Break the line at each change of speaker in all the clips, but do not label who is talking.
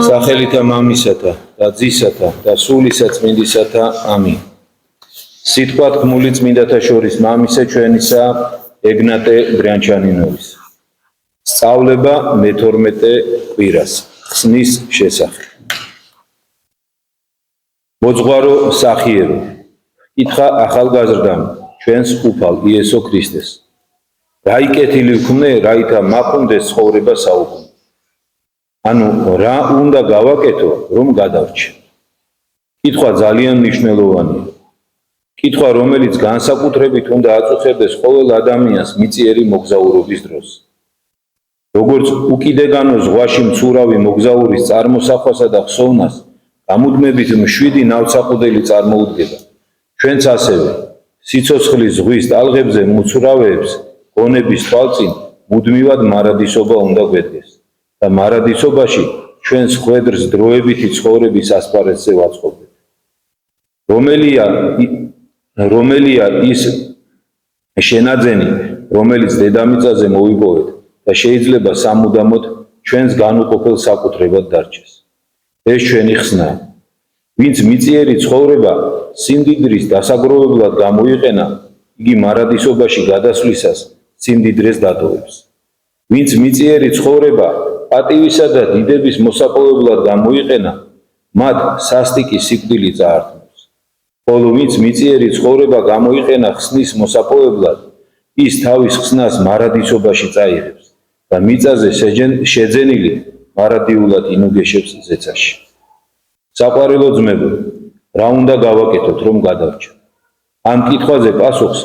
სახელითა მამისათა და ძისათა და სულისა წმინდისათა ამინ. სიტყვად გმული წმინდათა შორის მამისა ჩვენისა ეგნატე ბრიანჩანინოვის. სწავლება მე-12 კვირას ხსნის შესახებ. მოძღვარო სახიერო, კითხა ახალგაზრდამ ჩვენს უფალ იესო ქრისტეს. რა იკეთილი ვქნე, რაითა მაყუნდეს ცხოვრება საუკუნე. ანუ რა უნდა გავაკეთო, რომ გადავრჩე? კითხვა ძალიან მნიშვნელოვანია. კითხვა, რომელიც განსაკუთრებით უნდა აწუხებდეს ყოველ ადამიანს მიწიერი მოგზაურობის დროს. როგორც უკიდეგანო ზღვაში მცურავი მოგზაურის წარმოსახვასა და ხსოვნას გამუდმებით მშვიდი ნავსაყუდელი წარმოუდგება, ჩვენც ასევე სიცოცხლის ზღვის ტალღებზე მუცურავეებს გონების თვალწინ მუდმივად მარადისობა უნდა გვედგეს და მარადისობაში ჩვენს ხვედრს დროებითი ცხოვრების ასპარეზზე ვაწყობდეთ. რომელია ის შენაძენი, რომელიც დედამიწაზე მოვიპოვეთ და შეიძლება სამუდამოდ ჩვენს განუყოფელ საკუთრებად დარჩეს. ეს ჩვენი ხსნაა. ვინც მიწიერი ცხოვრება სიმდიდრის დასაგროვებლად გამოიყენა, იგი მარადისობაში გადასვლისას სიმდიდრეს დატოვებს. ვინც მიწიერი ცხოვრება პატივისა და დიდების მოსაპოვებლად გამოიყენა, მათ სასტიკი სიკვდილი წაართმევს. ხოლო ვინც მიწიერი ცხოვრება გამოიყენა ხსნის მოსაპოვებლად, ის თავის ხსნას მარადისობაში წაიღებს და მიწაზე შეძენილი მარადიულად ინუგეშებს ზეცაში. საყვარელო ძმებო, რა უნდა გავაკეთოთ, რომ გადავრჩეთ? ამ კითხვაზე პასუხს,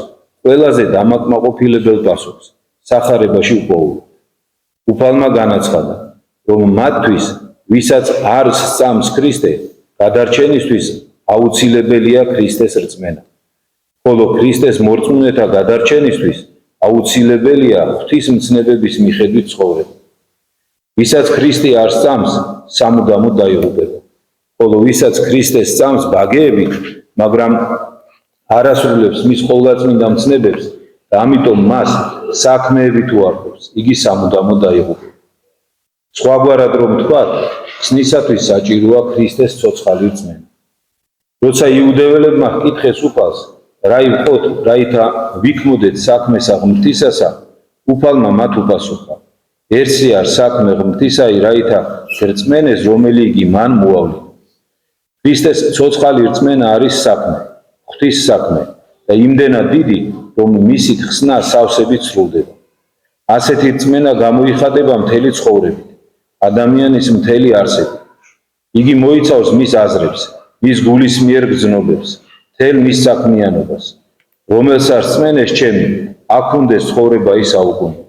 ყველაზე დამაკმაყოფილებელ პასუხს, სახარებაში უპოვებთ. უფალმა განაცხადა, რომ მათთვის, ვისაც არ სწამს ქრისტე, გადარჩენისთვის აუცილებელია ქრისტეს რწმენა. ხოლო ქრისტეს მორწმუნეთა გადარჩენისთვის აუცილებელია ღვთისმცნებების მიხედვით ცხოვრება. ვისაც ქრისტე არ სწამს, სამუდამოდ დაიღუპება. ხოლო ვისაც ქრისტეს სწამს ბაგეებით, მაგრამ არასრულებს მის ყოვლადწმინდა მცნებებს და ამიტომ მას საქმეებით უარყოფს, იგი სამუდამოდ დაიღუპება. სხვაგვარად რომ ვთქვათ, ხსნისათვის საჭიროა ქრისტეს ცოცხალი რწმენა. როცა იუდეველებმა ჰკითხეს უფალს, რა ვიყოთ, რაითა ვიქმოდეთ საქმესა ღმრთისასა, უფალმა მათ უპასუხა: ერთსი არ საქმე ღმრთისაი, რაითა რწმენეს, რომელი იგი მან მოავლინა. ქრისტეს ცოცხალი რწმენა არის საქმე, ღვთის საქმე და იმდენად დიდი, რომ მისით ხსნა სავსებით სრულდება. ასეთი რწმენა გამოიხატება მთელი ცხოვრებით, ადამიანის მთელი არსებით. იგი მოიცავს მის აზრებს, მის გულის მიერ გრძნობებს, მთელ მის საქმიანობას. რომელსაც რწმენეს ჩემი, აქ უნდეს ცხოვრება ის საუკუნო.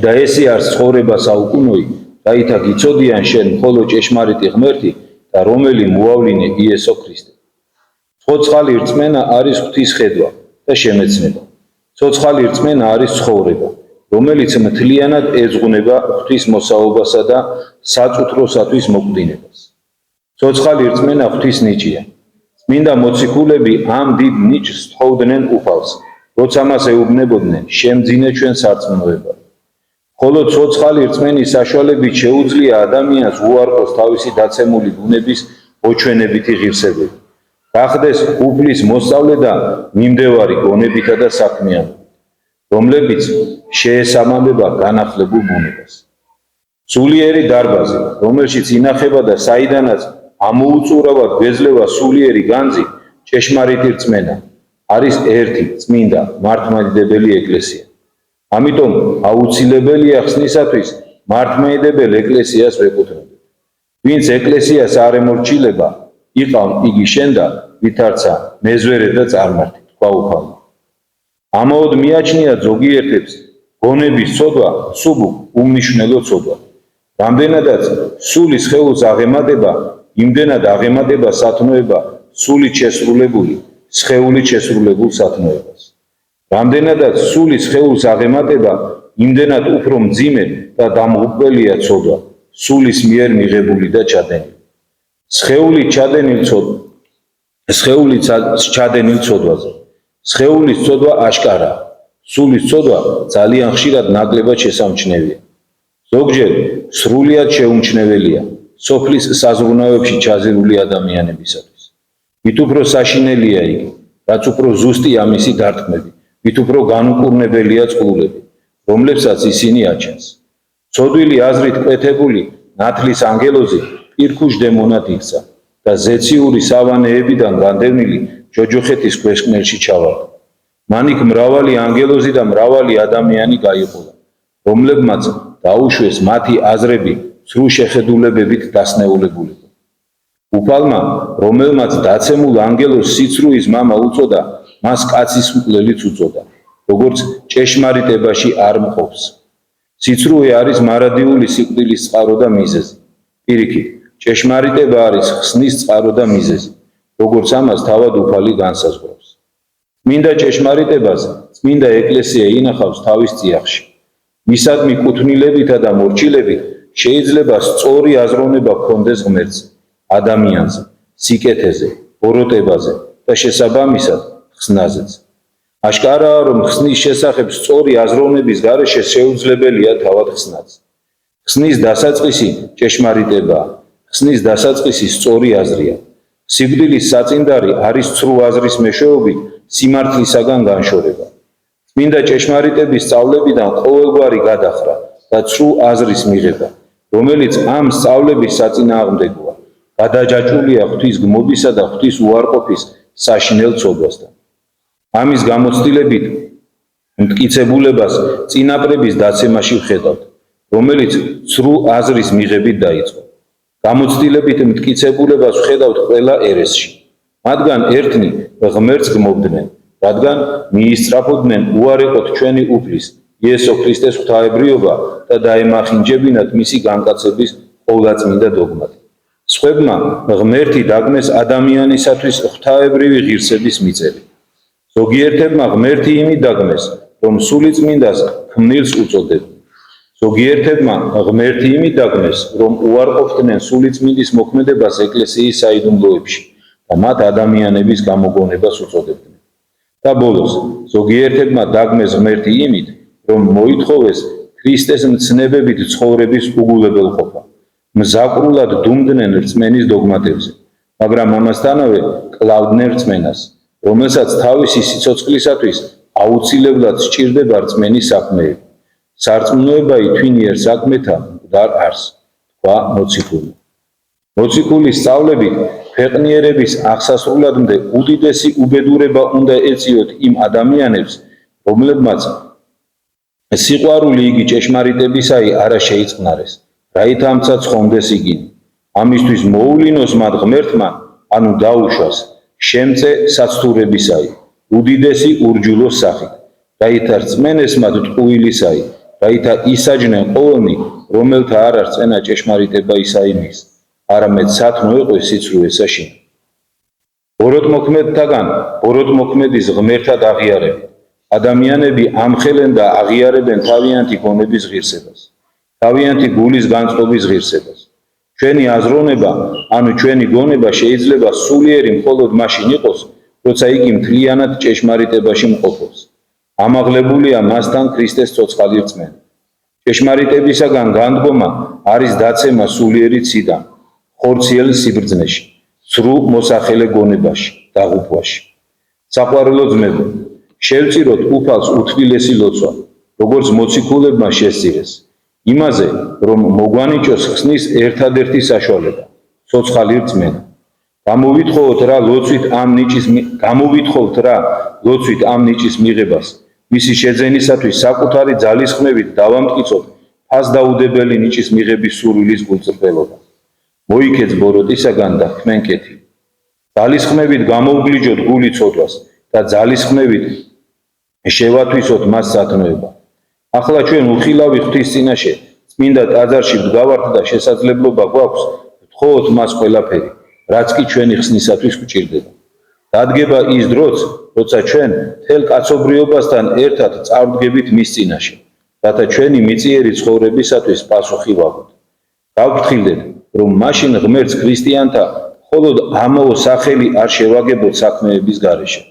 და ესე არის ცხოვრება საუკუნოი, რაითა გიცოდიან შენ მხოლოდ ჭეშმარიტი ღმერთი და რომელი მოავლინე იესო ქრისტე. ცოცხალი რწმენა არის ღვთის ხედვა და შემეცნება. ცოცხალი რწმენა არის ცხოვრება, რომელიც მთლიანად ეძღვნება ღვთის მოსაობასა და საწუთროსათვის მოკვდინებას. ცოცხალი რწმენა ღვთის ნიჭია. წმინდა მოციქულები ამ დიდ ნიჭს თხოვდნენ უფალს, როცა მას ეუბნებოდნენ, შემძინე ჩვენ სარწმუნოება. ხოლო ცოცხალი რწმენის საშუალებით შეუძლია ადამიანს უარყოს თავისი დაცემული ბუნების ოჩვენებითი ღირსებები. გახდეს უფლის მოსწავლე და მიმდევარი გონებითა და საქმიანობით, რომლებიც შეესაბამება განახლებულ ბუნებას. სულიერი დარბაზი, რომელშიც ინახება და საიდანაც ამოუწურავად გვეძლევა სულიერი განძი, ჭეშმარიტი რწმენა, არის ერთი წმინდა მართლმადიდებელი ეკლესია. ამიტომ აუცილებელია ხსნისათვის მართლმადიდებელ ეკლესიას ვეკუთვნოდეთ. ვინც ეკლესიას არ ემორჩილება, იყავ იგი შენდა, ვითარცა მეზვერე და წარმართი, თქვა უფალმა. ამაოდ მიაჩნია ზოგიერთებს გონების ცოდვა, სუბუქ უმნიშვნელო ცოდვა. რამდენადაც სულის სხეულს აღემატება, იმდენად აღემატება სათნოება სულით შესრულებული, სხეულით შესრულებულ სათნოებას. რამდენადაც სულის სხეულს აღემატება, იმდენად უფრო მძიმე და დამღუპველია ცოდვა, სულის მიერ მიღებული და ჩადენილი. სხეულით ჩადენილ ცოდვაზე. სხეულის ცოდვა აშკარაა, სულის ცოდვა ძალიან ხშირად ნაკლებად შესამჩნევია. ზოგჯერ სრულიად შეუმჩნეველია სოფლის საზრუნავებში ჩაზირული ადამიანებისათვის. მით უფრო საშინელია იგი, რაც უფრო ზუსტი ამისი დარტყმები, მით უფრო განუკურნებელია წყლულები, რომლებსაც ისინი აჩენს. ცოდვილი აზრით კვეთებული ნათლის ანგელოზი პირქუშ დემონად იქცა და ზეციური სავანეებიდან განდევნილი ჯოჯოხეთის ქვესკნელში ჩავარდა. მან იქ მრავალი ანგელოზი და მრავალი ადამიანი გაიყოლა, რომლებმაც დაუშვეს მათი აზრები ცრუ შეხედულებებით დასნეულებულიყო. უფალმა, რომელმაც დაცემულ ანგელოზს სიცრუის მამა უწოდა, მას კაცის მკვლელიც უწოდა, როგორც ჭეშმარიტებაში არ მყოფს. სიცრუე არის მარადიული სიკვდილის წყარო და მიზეზი. პირიქით, ჭეშმარიტება არის ხსნის წყარო და მიზეზი, როგორც ამას თავად უფალი განსაზღვრავს. წმინდა ჭეშმარიტებას წმინდა ეკლესია ინახავს თავის წიაღში. მისადმი კუთვნილებითა და მორჩილებით შეიძლება სწორი აზროვნება ჰქონდეს ღმერთზე, ადამიანზე, სიკეთეზე, ბოროტებაზე და შესაბამისად ხსნაზეც. აშკარაა, რომ ხსნის შესახებ სწორი აზროვნების გარეშე შეუძლებელია თავად ხსნაც. ხსნის დასაწყისი ჭეშმარიტებაა, ხსნის დასაწყისი სწორი აზრია. სიკვდილის საწინდარი არის ცრუ აზრის მეშვეობით სიმართლისაგან განშორება. წმინდა ჭეშმარიტების სწავლებიდან ყოველგვარი გადახრა და ცრუ აზრის მიღება, რომელიც ამ სწავლების საწინააღმდეგოა, გადაჯაჭვულია ღვთის გმობისა და ღვთის უარყოფის საშინელ ცოდვასთან. ამის გამოცდილებით მტკიცებულებას წინაპრების დაცემაში ვხედავთ, რომელიც ცრუ აზრის მიღებით დაიწყო. გამოცდილებით მტკიცებულებას ვხედავთ ყველა ერესში. მათგან ერთნი ღმერთს გმობდნენ, რადგან მიისწრაფოდნენ უარეყოთ ჩვენი უფლის, იესო ქრისტეს ღვთაებრიობა და დაემახინჯებინათ მისი განკაცების ყოვლადწმინდა დოგმატი. სხვებმა ღმერთი დაგმეს ადამიანისათვის ღვთაებრივი ღირსების მიწელი. ზოგიერთებმა ღმერთი იმით დაგმეს, რომ სულიწმინდას ქმნილს უწოდებდნენ. ზოგიერთებმა ღმერთი იმით დაგმეს, რომ უარყოფდნენ სულიწმინდის მოქმედებას ეკლესიის საიდუმლოებში და მათ ადამიანების გამოგონებას უწოდებდნენ. და ბოლოს, ზოგიერთებმა დაგმეს ღმერთი იმით, რომ მოითხოვეს ქრისტეს მცნებებით ცხოვრების უგულებელყოფა. მზაკრულად დუმდნენ რწმენის დოგმატებზე, მაგრამ ამასთანავე კლავდნენ რწმენას, რომელსაც თავისი სიცოცხლისათვის აუცილებლად სჭირდება რწმენის საქმეები. სარწმუნოება ითვინიერ საქმეთა მკვდარ არსს, თქვა მოციქული. მოციქულის სწავლებით ქვეყნიერების აღსასრულამდე უდიდესი უბედურება უნდა ეწიოთ იმ ადამიანებს, რომლებმაც სიყვარული იგი ჭეშმარიტებისაი არა შეიწყნარეს, რაით ამცა ცხონდეს იგინი. ამისთვის მოულინოს მათ ღმერთმა, ანუ დაუშვას, შემწე საცთურებისაი, უდიდესი ურჯულოს სახით, რაითა რწმენეს მათ ტყუილისაი, რაითა ისაჯნენ ყოველნი, რომელთა არ არწენა ჭეშმარიტება ისაი მის, არამედ სათნო ეყვეს სიცრუესა შინ. ბოროტმოქმედთაგან ბოროტმოქმედის ღმერთად აღიარებით, ადამიანები ამხელენ და აღიარებენ თავიანთი გონების ღირსებას, თავიანთი გულის განწყობის ღირსებას. ჩვენი აზროვნება, ანუ ჩვენი გონება შეიძლება სულიერი მხოლოდ მაშინ იყოს, როცა იგი მთლიანად ჭეშმარიტებაში მყოფობს. ამაღლებულია მასთან ქრისტეს ცოცხალი რწმენა. ჭეშმარიტებისაგან განდგომა არის დაცემა სულიერი ციდან, ხორციელ სიბრძნეში, ცრუ მოსახელე გონებაში, დაღუპვაში. საყვარელო ძმებო, შევწიროთ უფალს უთვილესი ლოცვა, როგორც მოციქულებმა შესწირეს, იმაზე, რომ მოგვანიჭოს ხსნის ერთადერთი საშუალება, ცოცხალი რწმენა. გამოვითხოვოთ რა ლოცვით ამ ნიჭის მიღებას, მისი შეძენისათვის საკუთარი ძალისხმევით დავამტკიცოთ ფასდაუდებელი ნიჭის მიღების სურვილის გულწრფელობა. მოიქეც ბოროტისაგან და ხმენკეთი. ძალისხმევით გამოვგლიჯოთ გული ცოდვას და ძალისხმევით შევათვისოთ მას სათნოება. ახლა ჩვენ უხილავი ღვთის წინაშე წმინდა ტაძარში ვდგავართ და შესაძლებლობა გვაქვს ვთხოვოთ მას ყველაფერი, რაც კი ჩვენი ხსნისათვის გვჭირდება. დადგება ის დროც, როცა ჩვენ მთელ კაცობრიობასთან ერთად წავდგებით მის წინაშე, რათა ჩვენი მიწიერი ცხოვრებისათვის პასუხი ვაგოთ. გავფრთხილდეთ, რომ მაშინ ღმერთს ქრისტიანთა მხოლოდ ამაო სახელი არ შევაგებოთ საქმეების გარეშე,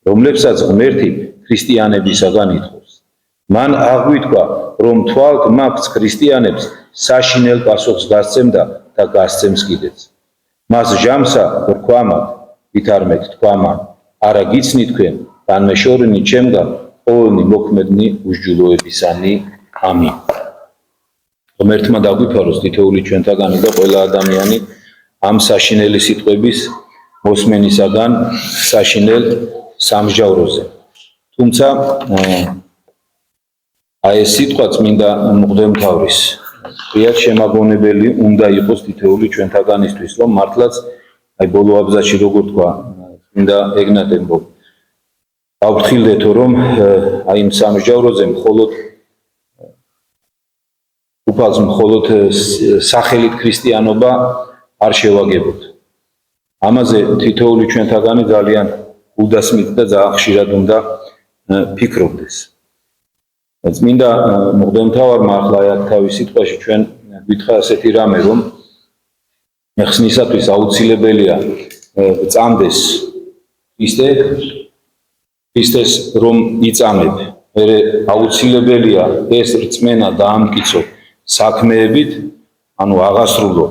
რომლებსაც ღმერთი ქრისტიანებისაგან ითხოვს. მან აღვიქვა, რომ თვალთ მაგს ქრისტიანებს საშინელ პასუხს გასცემდა და გასცემს კიდეც. მას ჟამსა რქვამად, ვითარმეთ თქვა მან, არა გიცნი თქვენ, განმეშორენი ჩემგან ყოველნი მოქმედნი უსჯულოებისანი. ამინ. ღმერთმა დაგვიფაროს თითოეული ჩვენთაგანი და ყველა ადამიანი ამ საშინელი სიტყვების მოსმენისაგან საშინელ სამსჯავროზე. თუმცა აი ეს სიტყვა წმინდა მღვდელმთავრის ღიად შემაგონებელი უნდა იყოს თითოეული ჩვენთაგანისთვის, რომ მართლაც აი ბოლო აბზაცში როგორ თქვა წმინდა ეგნატემბო, გავფრთხილდეთო, რომ აი იმ სამსჯავროზე მხოლოდ სახელით ქრისტიანობა არ შევაგებოთ. ამაზე თითოეული ჩვენთაგანი ძალიან უდასმით და ძალიან ხშირად უნდა ფიქრობდეს. წმინდა მღვდელმთავარმა ახლა აქ თავის სიტყვაში ჩვენ გითხრა ასეთი რამე, რომ ხსნისათვის აუცილებელია წამდეს ქრისტეს რომ იწამებ. მერე აუცილებელია ეს რწმენა დაამტკიცო საქმეებით, ანუ აღასრულო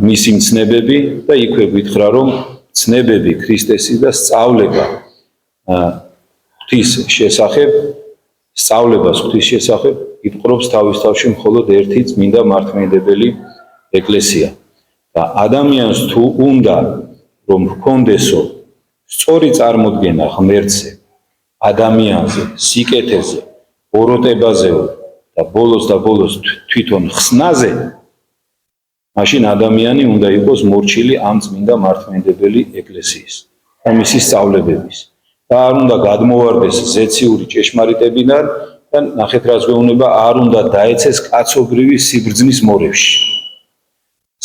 მისი მცნებები და იქვე გითხრა, რომ ცნებები ქრისტესი და სწავლება ღვთის შესახებ, სწავლებას ღვთის შესახებ იპყრობს თავის თავში მხოლოდ ერთი წმინდა მართლმადიდებელი ეკლესია. და ადამიანს თუ უნდა რომ ჰქონდესო სწორი წარმოდგენა ღმერთზე, ადამიანზე, სიკეთეზე, ბოროტებაზეო და ბოლოს თვითონ ხსნაზე, მაშინ ადამიანი უნდა იყოს მორჩილი ამ წმინდა მართლმადიდებელი ეკლესიის და მისი სწავლებების. და არ უნდა გადმოვარდეს ზეციური ჭეშმარიტებიდან და ნახეთ რაც გვეუბნება, არ უნდა დაეცეს კაცობრივი სიბრძნის მორევში.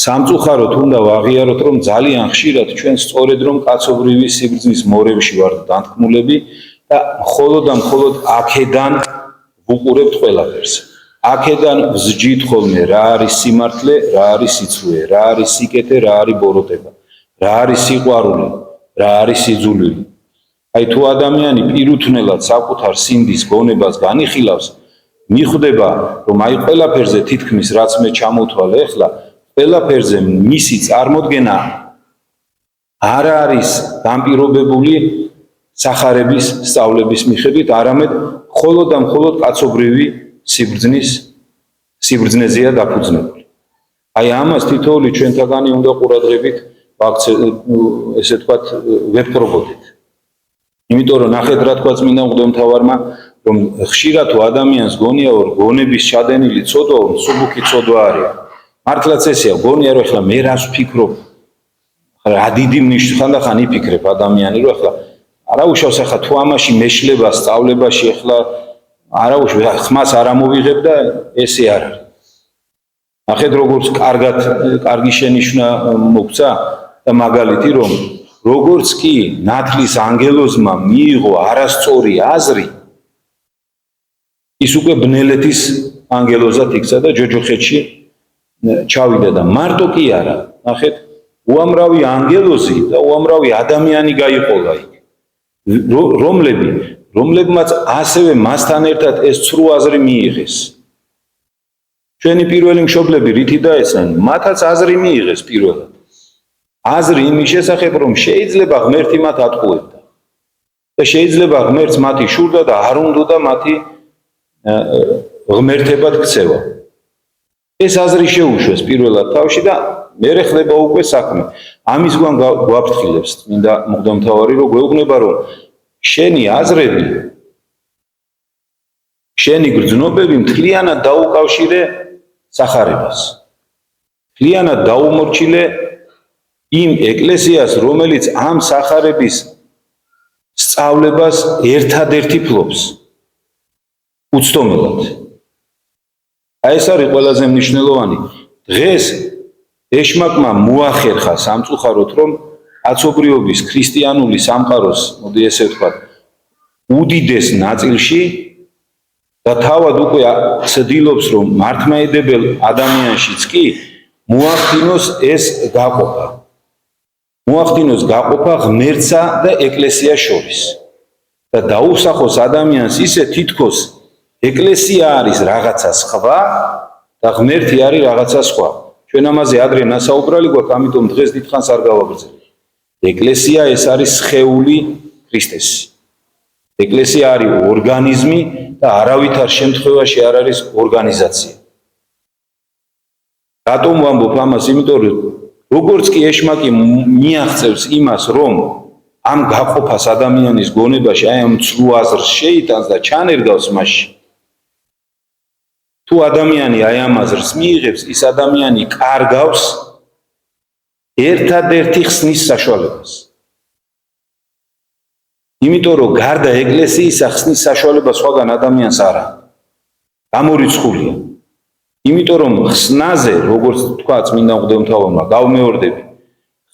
სამწუხაროდ უნდა ვაღიაროთ, რომ ძალიან ხშირად ჩვენ სწორედ რომ კაცობრივი სიბრძნის მორევში ვართ დანთქმულები და მხოლოდ აქედან ვუყურებთ ყველაფერს. აქედან ვზჯით ხოლმე რა არის სიმართლე, რა არის სიცრუე, რა არის სიკეთე, რა არის ბოროტება, რა არის სიყვარული, რა არის სიძულვილი. აი თუ ადამიანი პირუთვნელად საკუთარ სინდის გონებას განიხილავს, მიხვდება, რომ აი ყველაფერზე თითქმის რაც მე ჩამოთვალე ახლა, ყველაფერზე მისი წარმოდგენა არ არის განპირობებული სახარების სწავლების მიხედვით, არამედ მხოლოდ და მხოლოდ კაცობრივი სიბრძნეზეა დაფუძნებული. აი ამას თითოეული ჩვენთაგანი უნდა ყურადღებით ესე ვთქვათ ვეპყრობოდეთ. იმიტომ რომ ნახეთ რა თქვა წმინდა მღვდელმთავარმა, რომ ხშირად თუ ადამიანს გონია რომ გონების ჩადენილი ცოდვა, მსუბუქი ცოდვა არის. მართლაც ესეა, გონია რომ ახლა მე რას ვფიქრობ, რა დიდი ნიშნი ხანდახან იფიქრებ ადამიანი, რომ ახლა არა უშავს ახლა თუ ამაში მეშლება სწავლებაში ახლა არა უშავს ხმას არ ამოვიღებ და ესე არ არის. ნახეთ როგორც კარგი შენიშვნა მოგცა და მაგალითი რომ როგორც კი ნათლის ანგელოზმა მიიღო არასწორი აზრი, ის უკვე ბნელეთის ანგელოზად იქცა და ჯოჯოხეთში ჩავიდა და მარტო კი არა, ნახეთ, უამრავი ანგელოზი და უამრავი ადამიანი გაიყოლა იქ, რომლებმაც ასევე მასთან ერთად ეს ცრუ აზრი მიიღეს. ჩვენი პირველი მშობლები რითი დაეცნენ, მათაც აზრი მიიღეს პირველად. აზრი იმის შესახებ, რომ შეიძლება ღმერთი მათ ატყუებდა და შეიძლება ღმერთს მათი შურდა და არ უნდოდა მათი ღმერთებად ქცევა. ეს აზრი შეუშვეს პირველად თავში და მერე ხდება უკვე საქმე. ამისგან გვაფრთხილებს წმინდა მღვდელმთავარი, რომ გვეუბნება, რომ შენი აზრები, შენი გრძნობები მთლიანად დაუკავშირე სახარებას. მთლიანად დაუმორჩილე იმ ეკლესიას, რომელიც ამ სახარების სწავლებას ერთადერთი ფლობს უცდომელად. აი ეს არის ყველაზე მნიშვნელოვანი. დღეს ეშმაკმა მოახერხა სამწუხაროდ, რომ კაცობრიობის ქრისტიანული სამყაროს, მოდი ესე ვთქვათ, უდიდეს ნაწილში და თავად უკვე ცდილობს, რომ მართლმადიდებელ ადამიანშიც კი მოახდინოს ეს გაყოფა. მოახდინოს გაყოფა ღმერთსა და ეკლესიას შორის და დაუსახოს ადამიანს ისე თითქოს ეკლესია არის რაღაცა სხვა და ღმერთი არის რაღაცა სხვა. ჩვენ ამაზე ადრე ნასაუბრალი გვაქვს, ამიტომ დღეს დიდხანს არ გავაგრძელებ. ეკლესია ეს არის სხეული ქრისტესი. ეკლესია არის ორგანიზმი და არავითარ შემთხვევაში არ არის ორგანიზაცია. რატომ ვამბობ ამას? იმიტომ რომ როგორც კი ეშმაკი მიაღწევს იმას, რომ ამ გაყოფას ადამიანის გონებაში, აი ამ ცრუ აზრს შეიტანს და ჩანერგავს მასში. თუ ადამიანი აი ამ აზრს მიიღებს, ის ადამიანი კარგავს ერთადერთი ხსნის საშუალებას. იმიტომ რომ გარდა ეკლესიისა ხსნის საშუალება სხვაგან ადამიანს არ აქვს. გამორიცხულია. იმიტომ რომ ხსნაზე, როგორც თქვა წმინდა მღვდელმთავარმა, გავმეორდები,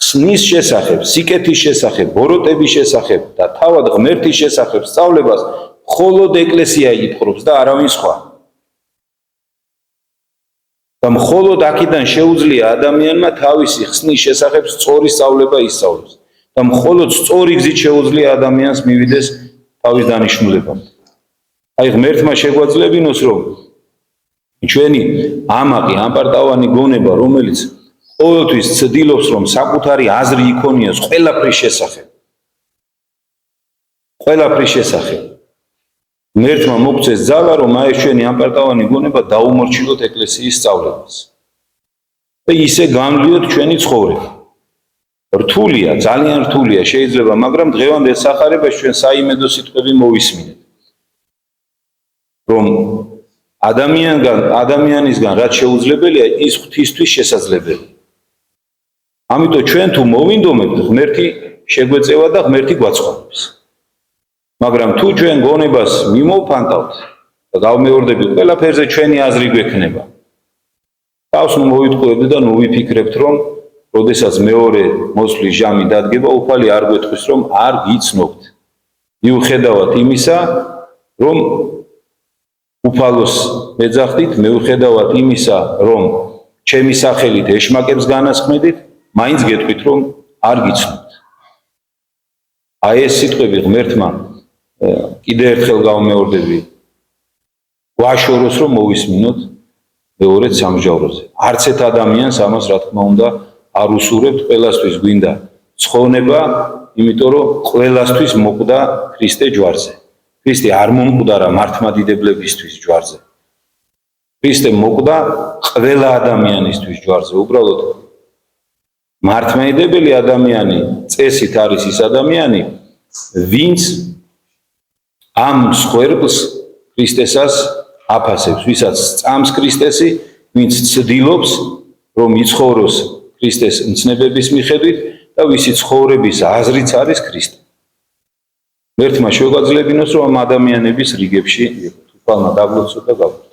ხსნის შესახებ, სიკეთის შესახებ, ბოროტების შესახებ და თავად ღმერთის შესახებ სწავლებას მხოლოდ ეკლესია იპყრობს და არავინ სხვა. და მხოლოდ აქედან შეუძლია ადამიანმა თავისი ხსნის შესახებ სწორი სწავლება ისწავლოს. და მხოლოდ სწორი გზით შეუძლია ადამიანს მივიდეს თავის დანიშნულებამდე. აი ღმერთმა შეგვაძლებინოს, რომ ჩვენი ამაყი, ამპარტავანი გონება, რომელიც ყოველთვის ცდილობს, რომ საკუთარი აზრი იქონიოს ყველაფრის შესახებ. ყველაფრის შესახებ. ღმერთმა მოგწეს ძალა, რომ აი ჩვენი ამპარტავანი გონება დაუმორჩილოთ ეკლესიის სწავლებას. და ისე განვლიოთ ჩვენი ცხოვრება. რთულია, ძალიან რთულია შეიძლება, მაგრამ დღევანდელ სახარებაში ჩვენ საიმედო სიტყვები მოვისმინეთ. რომ ადამიანისგან რაც შეუძლებელია, ის ღვთისთვის შესაძლებელია. ამიტომ ჩვენ თუ მოვინდომებთ, ღმერთი შეგვეწევა და ღმერთი გვაცხადებს. მაგრამ თუ ჩვენ გონებას მიმოვფანტავთ და გავმეორდები, ყველაფერზე ჩვენი აზრი გვექნება. თავს მოვიტყუებთ და ნუ ვიფიქრებთ, რომ როდესაც მეორე მოსვლის ჟამი დადგება, უფალი არ გვეტყვის, რომ არ გიცნობთ. მიუხედავად იმისა, რომ უფალოს მეძახდით, მიუხედავად იმისა, რომ ჩემი სახელით ეშმაკებს განასხმედით, მაინც გეტყვით, რომ არ გიცნობთ. აი ეს სიტყვები ღმერთმა კიდევ ერთხელ გავმეორდები, გვაშოროს, რომ მოვისმინოთ მეორედ სამსჯავროზე. არც ერთ ადამიანს ამას რა თქმა უნდა არ უსურვებთ, ყველასთვის გვინდა ცხონება, იმიტომ რომ ყველასთვის მოკვდა ქრისტე ჯვარზე. ქრისტე არ მომკვდარა მართლმადიდებლებისთვის ჯვარზე. ქრისტე მოკვდა ყველა ადამიანისთვის ჯვარზე. უბრალოდ მართლმადიდებელი ადამიანი წესით არის ის ადამიანი, ვინც ამ მსხვერპლს ქრისტესას აფასებს, ვისაც წამს ქრისტესი, ვინც ცდილობს, რომ იცხოვროს ქრისტეს მცნებების მიხედვით და ვისი ცხოვრების აზრიც არის ქრისტე. ღმერთმა შეგვაძლებინოს, რომ ამ ადამიანების რიგებში უფალმა დაგვეცოთ და გავხსნათ.